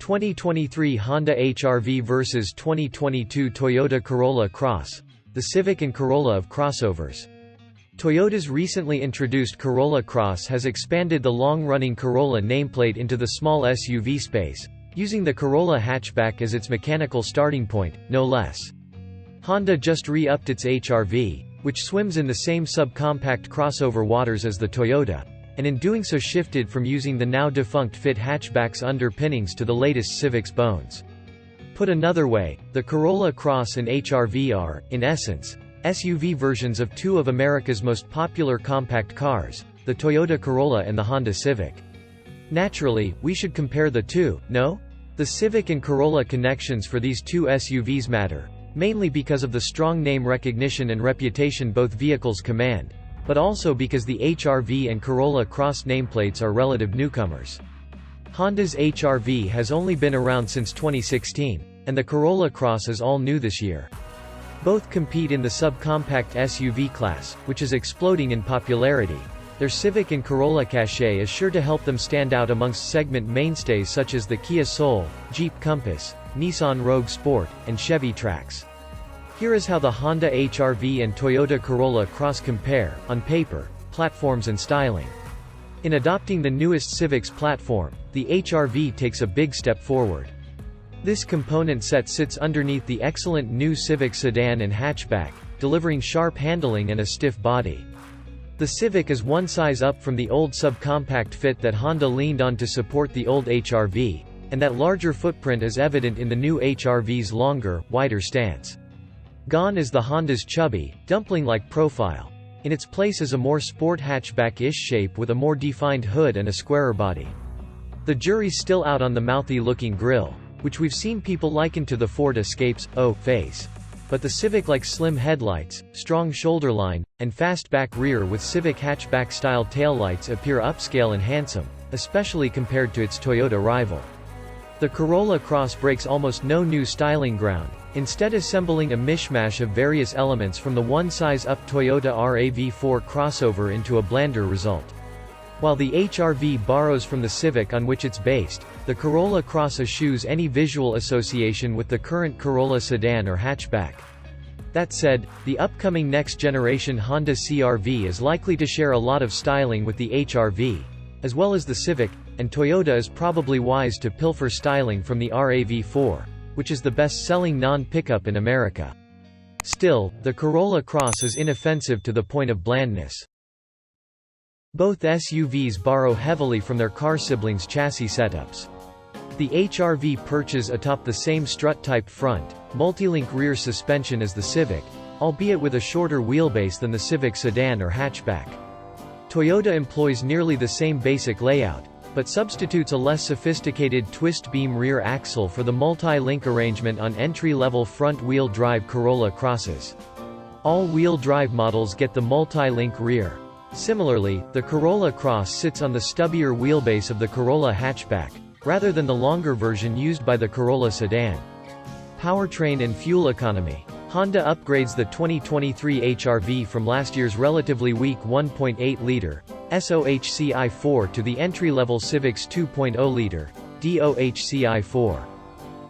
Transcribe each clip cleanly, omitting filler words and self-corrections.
2023 Honda HR-V vs 2022 Toyota Corolla Cross, the Civic and Corolla of crossovers. Toyota's recently introduced Corolla Cross has expanded the long-running Corolla nameplate into the small SUV space, using the Corolla hatchback as its mechanical starting point, no less. Honda just re-upped its HR-V, which swims in the same subcompact crossover waters as the Toyota, and in doing so shifted from using the now-defunct fit hatchback's underpinnings to the latest Civic's bones. Put another way, the Corolla Cross and HR-V are, in essence, SUV versions of two of America's most popular compact cars, the Toyota Corolla and the Honda Civic. Naturally, we should compare the two, no? The Civic and Corolla connections for these two SUVs matter, mainly because of the strong name recognition and reputation both vehicles command, but also because the HR-V and Corolla Cross nameplates are relative newcomers. Honda's HR-V has only been around since 2016, and the Corolla Cross is all new this year. Both compete in the subcompact SUV class, which is exploding in popularity. Their Civic and Corolla cachet is sure to help them stand out amongst segment mainstays such as the Kia Soul, Jeep Compass, Nissan Rogue Sport, and Chevy Trax. Here is how the Honda HR-V and Toyota Corolla Cross compare, on paper, platforms and styling. In adopting the newest Civic's platform, the HR-V takes a big step forward. This component set sits underneath the excellent new Civic sedan and hatchback, delivering sharp handling and a stiff body. The Civic is one size up from the old subcompact fit that Honda leaned on to support the old HR-V, and that larger footprint is evident in the new HR-V's longer, wider stance. Gone is the Honda's chubby, dumpling-like profile. In its place is a more sport hatchback-ish shape with a more defined hood and a squarer body. The jury's still out on the mouthy-looking grille, which we've seen people liken to the Ford Escape's face. But the Civic-like slim headlights, strong shoulder line, and fast-back rear with Civic hatchback-style taillights appear upscale and handsome, especially compared to its Toyota rival. The Corolla Cross breaks almost no new styling ground, instead assembling a mishmash of various elements from the one-size-up Toyota RAV4 crossover into a blander result. While the HR-V borrows from the Civic on which it's based, the Corolla Cross eschews any visual association with the current Corolla sedan or hatchback. That said, the upcoming next-generation Honda CR-V is likely to share a lot of styling with the HR-V, as well as the Civic, and Toyota is probably wise to pilfer styling from the RAV4, which is the best-selling non-pickup in America. Still, the Corolla Cross is inoffensive to the point of blandness. Both SUVs borrow heavily from their car siblings' chassis setups. The HR-V perches atop the same strut-type front, multi-link rear suspension as the Civic, albeit with a shorter wheelbase than the Civic sedan or hatchback. Toyota employs nearly the same basic layout, but substitutes a less sophisticated twist-beam rear axle for the multi-link arrangement on entry-level front-wheel drive Corolla Crosses. All-wheel drive models get the multi-link rear. Similarly, the Corolla Cross sits on the stubbier wheelbase of the Corolla hatchback, rather than the longer version used by the Corolla sedan. Powertrain and fuel economy. Honda upgrades the 2023 HR-V from last year's relatively weak 1.8-liter SOHC-i4 to the entry-level Civic's 2.0-liter DOHC-i4.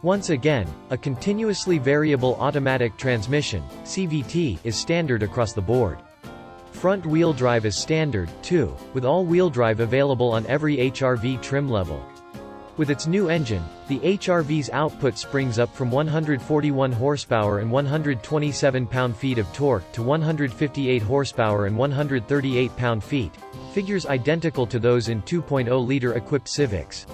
Once again, a continuously variable automatic transmission (CVT) is standard across the board. Front-wheel drive is standard, too, with all-wheel drive available on every HR-V trim level. With its new engine, the HR-V's output springs up from 141 horsepower and 127 pound-feet of torque to 158 horsepower and 138 pound-feet, figures identical to those in 2.0-liter equipped Civics.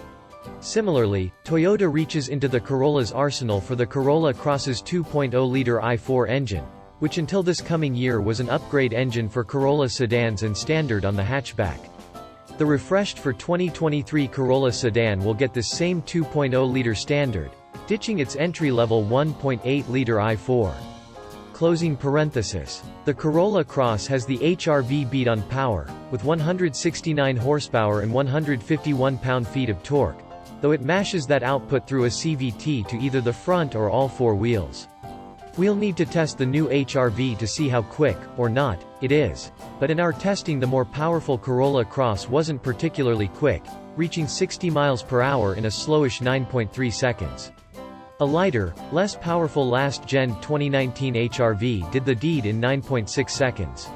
Similarly, Toyota reaches into the Corolla's arsenal for the Corolla Cross's 2.0-liter i4 engine, which until this coming year was an upgrade engine for Corolla sedans and standard on the hatchback. The refreshed for 2023 Corolla sedan will get this same 2.0-liter standard, ditching its entry-level 1.8-liter i4. Closing parenthesis. The Corolla Cross has the HR-V beat on power, with 169 horsepower and 151 pound-feet of torque, though it mashes that output through a CVT to either the front or all four wheels. We'll need to test the new HR-V to see how quick, or not, it is. But in our testing the more powerful Corolla Cross wasn't particularly quick, reaching 60 miles per hour in a slowish 9.3 seconds. A lighter, less powerful last-gen 2019 HR-V did the deed in 9.6 seconds.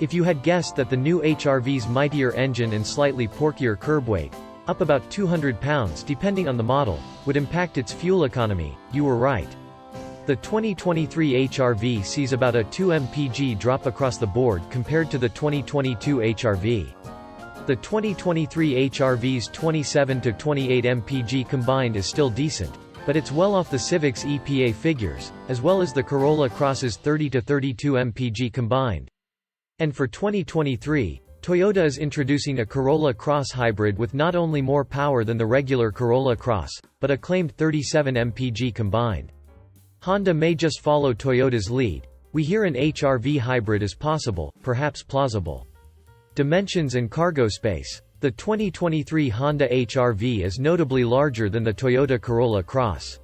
If you had guessed that the new HR-V's mightier engine and slightly porkier curb weight, up about 200 pounds depending on the model, would impact its fuel economy, you were right. The 2023 HR-V sees about a 2 mpg drop across the board compared to the 2022 HR-V. The 2023 HR-V's 27 to 28 mpg combined is still decent, but it's well off the Civic's EPA figures, as well as the Corolla Cross's 30 to 32 mpg combined. And for 2023, Toyota is introducing a Corolla Cross hybrid with not only more power than the regular Corolla Cross, but a claimed 37 mpg combined. Honda may just follow Toyota's lead. We hear an HR-V hybrid is possible, perhaps plausible. Dimensions and cargo space. The 2023 Honda HR-V is notably larger than the Toyota Corolla Cross.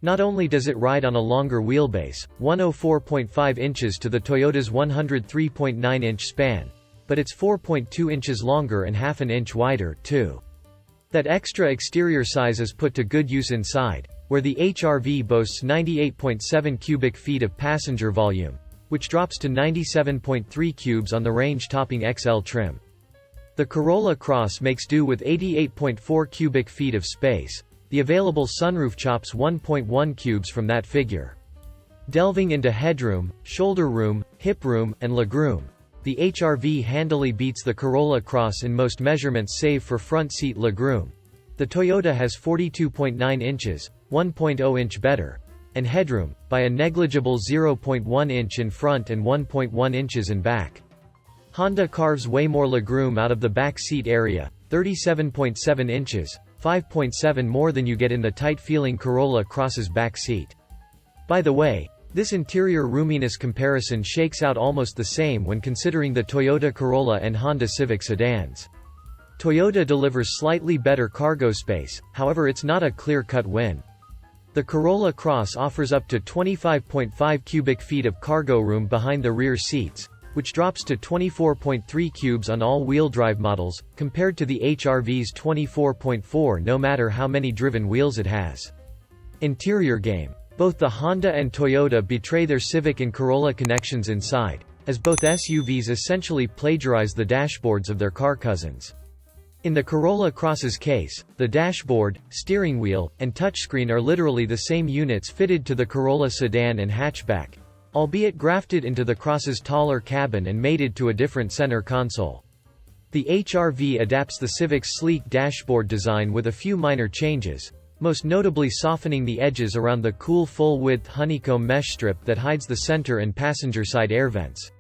Not only does it ride on a longer wheelbase, 104.5 inches to the Toyota's 103.9-inch span, but it's 4.2 inches longer and half an inch wider, too. That extra exterior size is put to good use inside, where the HR-V boasts 98.7 cubic feet of passenger volume, which drops to 97.3 cubes on the range-topping XL trim. The Corolla Cross makes do with 88.4 cubic feet of space. The available sunroof chops 1.1 cubes from that figure. Delving into headroom, shoulder room, hip room, and legroom, the HR-V handily beats the Corolla Cross in most measurements save for front seat legroom. The Toyota has 42.9 inches, 1.0 inch better, and headroom, by a negligible 0.1 inch in front and 1.1 inches in back. Honda carves way more legroom out of the back seat area, 37.7 inches, 5.7 more than you get in the tight-feeling Corolla Cross's back seat. By the way, this interior roominess comparison shakes out almost the same when considering the Toyota Corolla and Honda Civic sedans. Toyota delivers slightly better cargo space, however it's not a clear-cut win. The Corolla Cross offers up to 25.5 cubic feet of cargo room behind the rear seats, which drops to 24.3 cubes on all-wheel drive models, compared to the HR-V's 24.4 no matter how many driven wheels it has. Interior game. Both the Honda and Toyota betray their Civic and Corolla connections inside, as both SUVs essentially plagiarize the dashboards of their car cousins. In the Corolla Cross's case, the dashboard, steering wheel, and touchscreen are literally the same units fitted to the Corolla sedan and hatchback, albeit grafted into the Cross's taller cabin and mated to a different center console. The HR-V adapts the Civic's sleek dashboard design with a few minor changes, most notably softening the edges around the cool full-width honeycomb mesh strip that hides the center and passenger side air vents.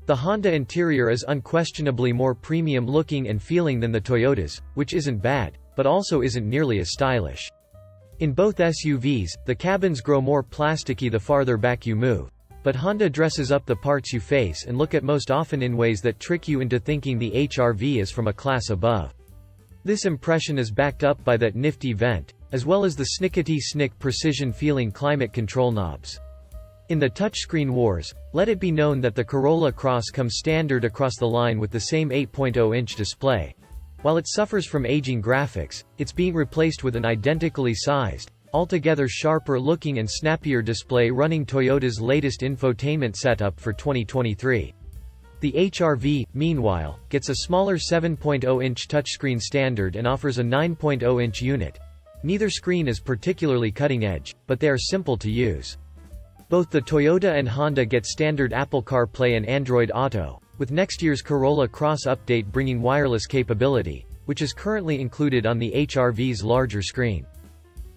The Honda interior is unquestionably more premium-looking and feeling than the Toyota's, which isn't bad, but also isn't nearly as stylish. In both SUVs, the cabins grow more plasticky the farther back you move, but Honda dresses up the parts you face and look at most often in ways that trick you into thinking the HR-V is from a class above. This impression is backed up by that nifty vent, as well as the snickety-snick precision-feeling climate control knobs. In the touchscreen wars, let it be known that the Corolla Cross comes standard across the line with the same 8.0-inch display. While it suffers from aging graphics, it's being replaced with an identically sized, altogether sharper-looking and snappier display running Toyota's latest infotainment setup for 2023. The HR-V, meanwhile, gets a smaller 7.0-inch touchscreen standard and offers a 9.0-inch unit. Neither screen is particularly cutting-edge, but they are simple to use. Both the Toyota and Honda get standard Apple CarPlay and Android Auto, with next year's Corolla Cross update bringing wireless capability, which is currently included on the HR-V's larger screen.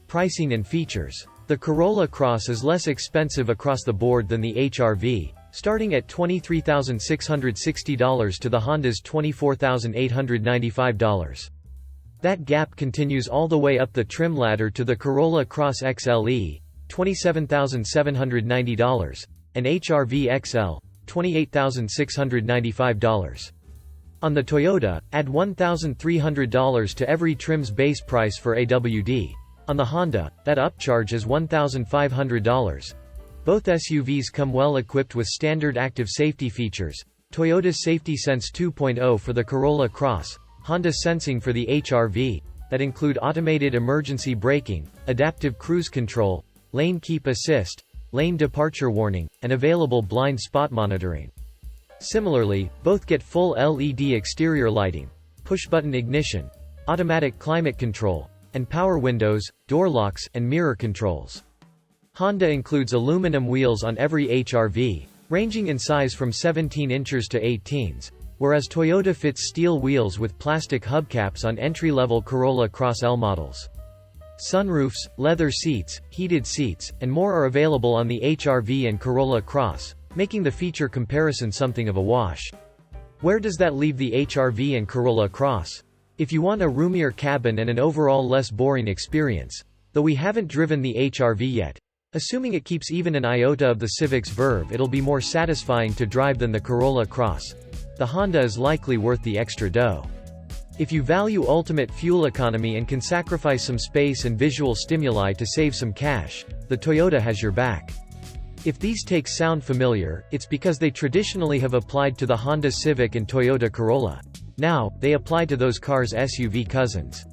Pricing and features. The Corolla Cross is less expensive across the board than the HR-V, starting at $23,660 to the Honda's $24,895. That gap continues all the way up the trim ladder to the Corolla Cross XLE, $27,790, and HR-V XL, $28,695. On the Toyota, add $1,300 to every trim's base price for AWD. On the Honda, that upcharge is $1,500. Both SUVs come well equipped with standard active safety features, Toyota's Safety Sense 2.0 for the Corolla Cross, Honda sensing for the HR-V, that include automated emergency braking, adaptive cruise control, lane keep assist, lane departure warning, and available blind spot monitoring. Similarly, both get full LED exterior lighting, push-button ignition, automatic climate control, and power windows, door locks, and mirror controls. Honda includes aluminum wheels on every HR-V, ranging in size from 17 inches to 18s, whereas Toyota fits steel wheels with plastic hubcaps on entry-level Corolla Cross L models. Sunroofs, leather seats, heated seats, and more are available on the HR-V and Corolla Cross, making the feature comparison something of a wash. Where does that leave the HR-V and Corolla Cross? If you want a roomier cabin and an overall less boring experience, though we haven't driven the HR-V yet, assuming it keeps even an iota of the Civic's verve, it'll be more satisfying to drive than the Corolla Cross. The Honda is likely worth the extra dough. If you value ultimate fuel economy and can sacrifice some space and visual stimuli to save some cash, the Toyota has your back. If these takes sound familiar, it's because they traditionally have applied to the Honda Civic and Toyota Corolla. Now, they apply to those cars' SUV cousins.